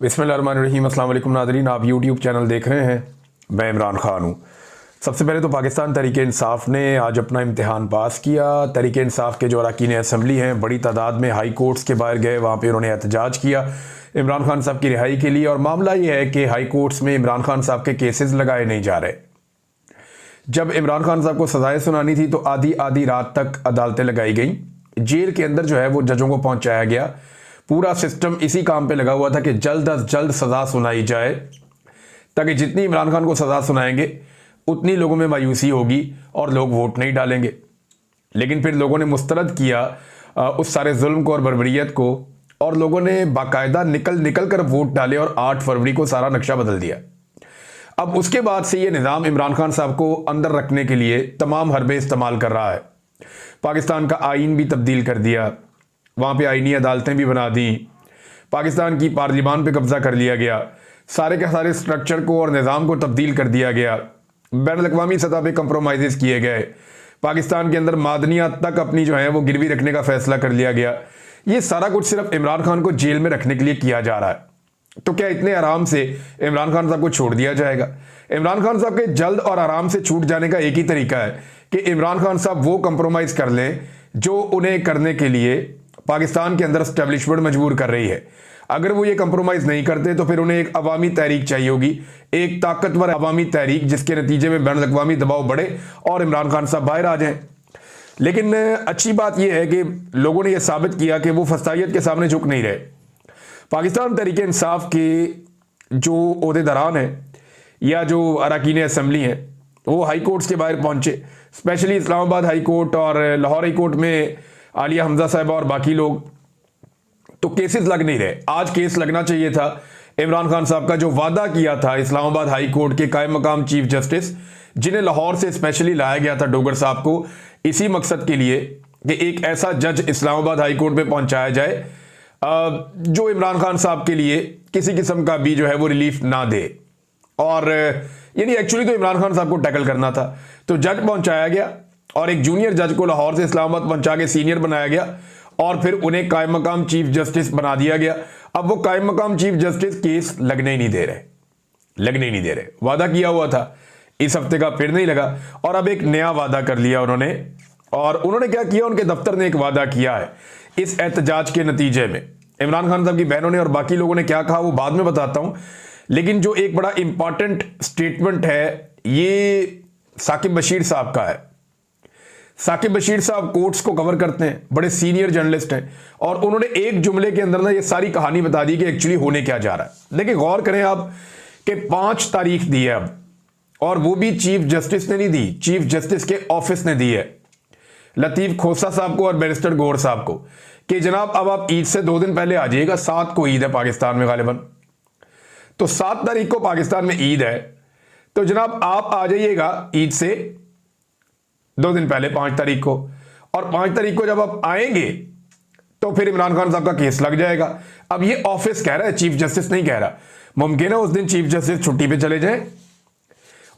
बिस्मिल्लाहिर्रहमानिर्रहीम। अस्सलाम वालेकुम नाज़रीन, आप यूट्यूब चैनल देख रहे हैं। मैं इमरान ख़ान हूँ। सबसे पहले तो पाकिस्तान तहरीक-ए-इंसाफ़ ने आज अपना इम्तिहान पास किया। तहरीक-ए-इंसाफ़ के जो अरकान असम्बली हैं बड़ी तादाद में हाई कोर्ट्स के बाहर गए, वहाँ पे उन्होंने एहतजाज किया इमरान खान साहब की रिहाई के लिए। और मामला ये है कि हाई कोर्ट्स में इमरान खान साहब के केसेस लगाए नहीं जा रहे। जब इमरान खान साहब को सज़ाएँ सुनानी थी तो आधी आधी रात तक अदालतें लगाई गई। जेल के अंदर जो है वो जजों को पहुँचाया गया। पूरा सिस्टम इसी काम पे लगा हुआ था कि जल्द अज जल्द सज़ा सुनाई जाए, ताकि जितनी इमरान खान को सज़ा सुनाएंगे उतनी लोगों में मायूसी होगी और लोग वोट नहीं डालेंगे। लेकिन फिर लोगों ने मुस्तरद किया उस सारे जुल्म को और बर्बरियत को, और लोगों ने बाकायदा निकल कर वोट डाले और 8 फरवरी को सारा नक्शा बदल दिया। अब उसके बाद से ये निज़ाम इमरान खान साहब को अंदर रखने के लिए तमाम हरबे इस्तेमाल कर रहा है। पाकिस्तान का आइन भी तब्दील कर दिया, वहाँ पे आइनी अदालतें भी बना दी, पाकिस्तान की पार्लियामान पे कब्जा कर लिया गया, सारे के सारे स्ट्रक्चर को और निज़ाम को तब्दील कर दिया गया, बैनुल-अक़वामी सतह पे कंप्रोमाइज़ किए गए, पाकिस्तान के अंदर मादनियात तक अपनी जो है वो गिरवी रखने का फैसला कर लिया गया। ये सारा कुछ सिर्फ इमरान खान को जेल में रखने के लिए किया जा रहा है। तो क्या इतने आराम से इमरान खान साहब को छोड़ दिया जाएगा? इमरान खान साहब के जल्द और आराम से छूट जाने का एक ही तरीका है कि इमरान खान साहब वो कंप्रोमाइज़ कर लें जो उन्हें करने के लिए पाकिस्तान के अंदर एस्टेब्लिशमेंट मजबूर कर रही है। अगर वो ये कंप्रोमाइज़ नहीं करते तो फिर उन्हें एक अवामी तहरीक चाहिए होगी, एक ताकतवर अवामी तहरीक, जिसके नतीजे में बैनुल-अक़वामी दबाव बढ़े और इमरान खान साहब बाहर आ जाएं। लेकिन अच्छी बात यह है कि लोगों ने यह साबित किया कि वो फस्तायत के सामने झुक नहीं रहे। पाकिस्तान तहरीक-ए-इंसाफ़ के जो ओहदेदारान हैं या जो अरकान असम्बली हैं वो हाई कोर्ट्स के बाहर पहुंचे, स्पेशली इस्लामाबाद हाई कोर्ट और लाहौर हाई कोर्ट में आलिया हमजा साहिबा और बाकी लोग। तो केसेस लग नहीं रहे। आज केस लगना चाहिए था इमरान खान साहब का, जो वादा किया था इस्लामाबाद हाई कोर्ट के कायम मकाम चीफ जस्टिस, जिन्हें लाहौर से स्पेशली लाया गया था डोगर साहब को इसी मकसद के लिए कि एक ऐसा जज इस्लामाबाद हाई कोर्ट में पहुंचाया जाए जो इमरान खान साहब के लिए किसी किस्म का भी जो है वो रिलीफ ना दे। और यानी एक्चुअली तो इमरान खान साहब को टैकल करना था। तो जज पहुंचाया गया और एक जूनियर जज को लाहौर से इस्लामाबाद पहुंचा के सीनियर बनाया गया और फिर उन्हें कायम मकाम चीफ जस्टिस बना दिया गया। अब वो कायम मकाम चीफ जस्टिस केस लगने ही नहीं दे रहे। वादा किया हुआ था, इस हफ्ते का फिर नहीं लगा और अब एक नया वादा कर लिया उन्होंने। और उन्होंने क्या किया, उनके दफ्तर ने एक वादा किया है। इस एहतजाज के नतीजे में इमरान खान साहब की बहनों ने और बाकी लोगों ने क्या कहा वो बाद में बताता हूं। लेकिन जो एक बड़ा इंपॉर्टेंट स्टेटमेंट है ये साकिब बशीर साहब का है। साकिब बशीर साहब कोर्ट्स को कवर करते हैं, बड़े सीनियर जर्नलिस्ट हैं, और उन्होंने एक जुमले के अंदर ना ये सारी कहानी बता दी कि एक्चुअली होने क्या जा रहा है। देखिए, गौर करें आप कि 5 तारीख दी है अब, और वो भी चीफ जस्टिस ने नहीं दी, चीफ जस्टिस के ऑफिस ने दी है लतीफ खोसा साहब को और बैरिस्टर गौर साहब को कि जनाब अब आप ईद से 2 दिन पहले आ जाइएगा। 7 को ईद है पाकिस्तान में गालिबन, तो 7 तारीख को पाकिस्तान में ईद है, तो जनाब आप आ जाइएगा ईद से 2 दिन पहले 5 तारीख को। और 5 तारीख को जब आप आएंगे तो फिर इमरान खान साहब का केस लग जाएगा। अब ये ऑफिस कह रहा है, चीफ जस्टिस नहीं कह रहा। मुमकिन है उस दिन चीफ जस्टिस छुट्टी पे चले जाएं।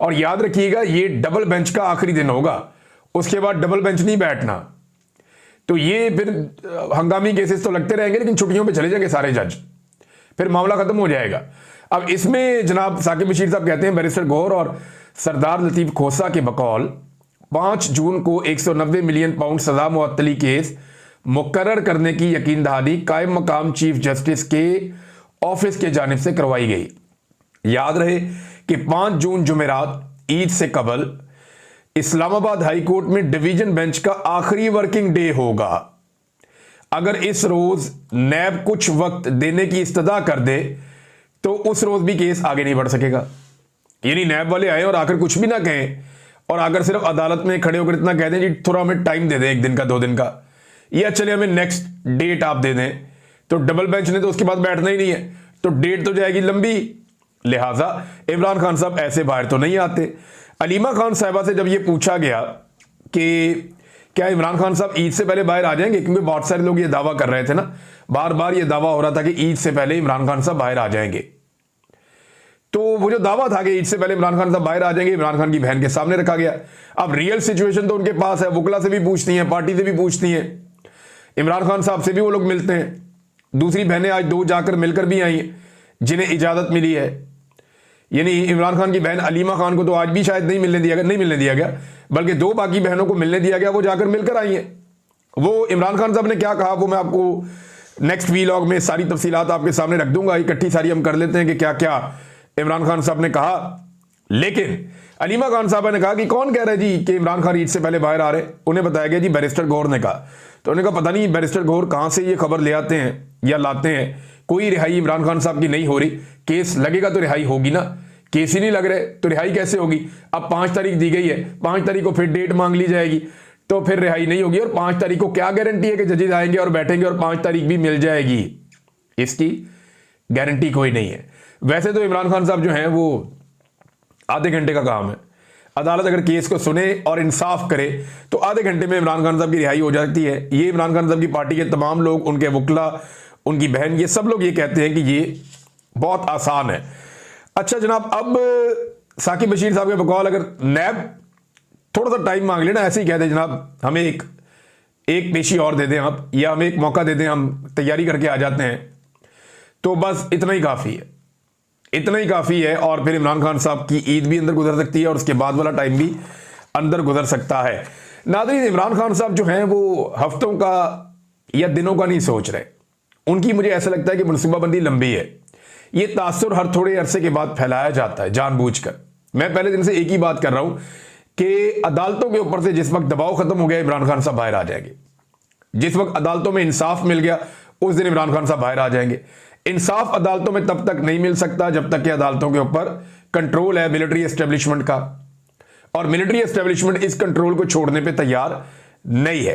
और याद रखिएगा ये डबल बेंच का आखिरी दिन होगा, उसके बाद डबल बेंच नहीं बैठना। तो ये फिर हंगामी केसेस तो लगते रहेंगे, लेकिन छुट्टियों पे चले जाएंगे सारे जज, फिर मामला खत्म हो जाएगा। अब इसमें जनाब साकिब बशीर साहब कहते हैं बैरिस्टर गौर और सरदार लतीफ खोसा के बकौल 5 जून को 190 मिलियन पाउंड सजा मुअत्तली केस मुकर्रर करने की यकीन दहानी कायम मकाम चीफ जस्टिस के ऑफिस के जानिब से करवाई गई। याद रहे कि 5 जून जुमेरात ईद से कबल इस्लामाबाद हाई कोर्ट में डिवीजन बेंच का आखिरी वर्किंग डे होगा। अगर इस रोज नैब कुछ वक्त देने की इस्तदा कर दे तो उस रोज भी केस आगे नहीं बढ़ सकेगा। यानी नैब वाले आए और आकर कुछ भी ना कहें और आकर सिर्फ अदालत में खड़े होकर इतना कह दें जी थोड़ा हमें टाइम दे दें 1 दिन का 2 दिन का, या चले हमें नेक्स्ट डेट आप दे दें, तो डबल बेंच ने तो उसके बाद बैठना ही नहीं है, तो डेट तो जाएगी लंबी। लिहाजा इमरान खान साहब ऐसे बाहर तो नहीं आते। अलीमा खान साहिबा से जब ये पूछा गया कि क्या इमरान खान साहब ईद से पहले बाहर आ जाएंगे, क्योंकि बहुत सारे लोग ये दावा कर रहे थे ना, बार बार ये दावा हो रहा था कि ईद से पहले इमरान खान साहब बाहर आ जाएंगे। तो वो जो दावा था कि ईद से पहले इमरान खान साहब बाहर आ जाएंगे, इमरान खान की बहन के सामने रखा गया। अब रियल सिचुएशन तो उनके पास है, वकला से भी पूछती हैं, पार्टी से भी पूछती हैं, इमरान खान साहब से भी वो लोग मिलते हैं। दूसरी बहनें आज 2 जाकर मिलकर भी आई हैं। जिन्हें इजाज़त मिली है। यानी इमरान खान की बहन अलीमा खान को तो आज भी शायद नहीं मिलने दिया गया, बल्कि 2 बाकी बहनों को मिलने दिया गया, वो जाकर मिलकर आई हैं। वो इमरान खान साहब ने क्या कहा वो मैं आपको नेक्स्ट वीलॉग में सारी तफसीलात आपके सामने रख दूंगा। इकट्ठी सारी हम कर लेते हैं कि क्या क्या इमरान खान साहब ने कहा। लेकिन अलीमा खान साहब ने कहा कि कौन कह रहा है जी कि इमरान खान ईद से पहले बाहर आ रहे। उन्हें बताया गया जी बैरिस्टर गौहर ने कहा। तो उन्होंने कहा पता नहीं बैरिस्टर गौहर कहां से ये खबर ले आते हैं या लाते हैं, कोई रिहाई इमरान खान साहब की नहीं हो रही। केस लगेगा तो रिहाई होगी ना, केस ही नहीं लग रहे तो रिहाई कैसे होगी। अब 5 तारीख दी गई है, 5 तारीख को फिर डेट मांग ली जाएगी तो फिर रिहाई नहीं होगी। और 5 तारीख को क्या गारंटी है कि जजेज आएंगे और बैठेंगे और 5 तारीख भी मिल जाएगी, इसकी गारंटी कोई नहीं है। वैसे तो इमरान खान साहब जो हैं वो आधे घंटे का काम है। अदालत अगर केस को सुने और इंसाफ करे तो आधे घंटे में इमरान खान साहब की रिहाई हो जाती है। ये इमरान खान साहब की पार्टी के तमाम लोग, उनके वकला, उनकी बहन, ये सब लोग ये कहते हैं कि ये बहुत आसान है। अच्छा जनाब, अब साकिब बशीर साहब के बकौल अगर नैब थोड़ा सा टाइम मांग लेना, ऐसे ही कह दें जनाब हमें एक पेशी और दे दें आप, या हमें एक मौका दे दें, हम तैयारी करके आ जाते हैं, तो बस इतना ही काफ़ी है, इतना ही काफ़ी है। और फिर इमरान खान साहब की ईद भी अंदर गुजर सकती है और उसके बाद वाला टाइम भी अंदर गुजर सकता है। नाज़रीन, इमरान खान साहब जो हैं वो हफ्तों का या दिनों का नहीं सोच रहे। उनकी मुझे ऐसा लगता है कि मनसूबाबंदी लंबी है। ये तासुर हर थोड़े अरसे के बाद फैलाया जाता है जानबूझकर। मैं पहले दिन से एक ही बात कर रहा हूं कि अदालतों के ऊपर से जिस वक्त दबाव खत्म हो गया इमरान खान साहब बाहर आ जाएंगे। जिस वक्त अदालतों में इंसाफ मिल गया उस दिन इमरान खान साहब बाहर आ जाएंगे। इंसाफ अदालतों में तब तक नहीं मिल सकता जब तक कि अदालतों के ऊपर कंट्रोल है मिलिट्री एस्टेब्लिशमेंट का, और मिलिट्री एस्टेब्लिशमेंट इस कंट्रोल को छोड़ने पे तैयार नहीं है।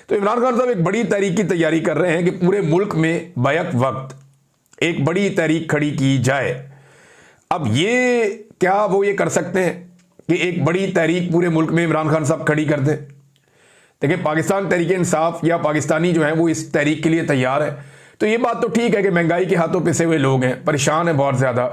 तो इमरान खान साहब एक बड़ी तहरीक की तैयारी कर रहे हैं कि पूरे मुल्क में बैक वक्त एक बड़ी तहरीक खड़ी की जाए। अब ये क्या वो ये कर सकते हैं कि एक बड़ी तहरीक पूरे मुल्क में इमरान खान साहब खड़ी कर दें? देखिए, पाकिस्तान तहरीक इंसाफ या पाकिस्तानी जो है वो इस तहरीक के लिए तैयार है। तो ये बात तो ठीक है कि महंगाई के हाथों पिसे हुए लोग हैं, परेशान है बहुत ज़्यादा।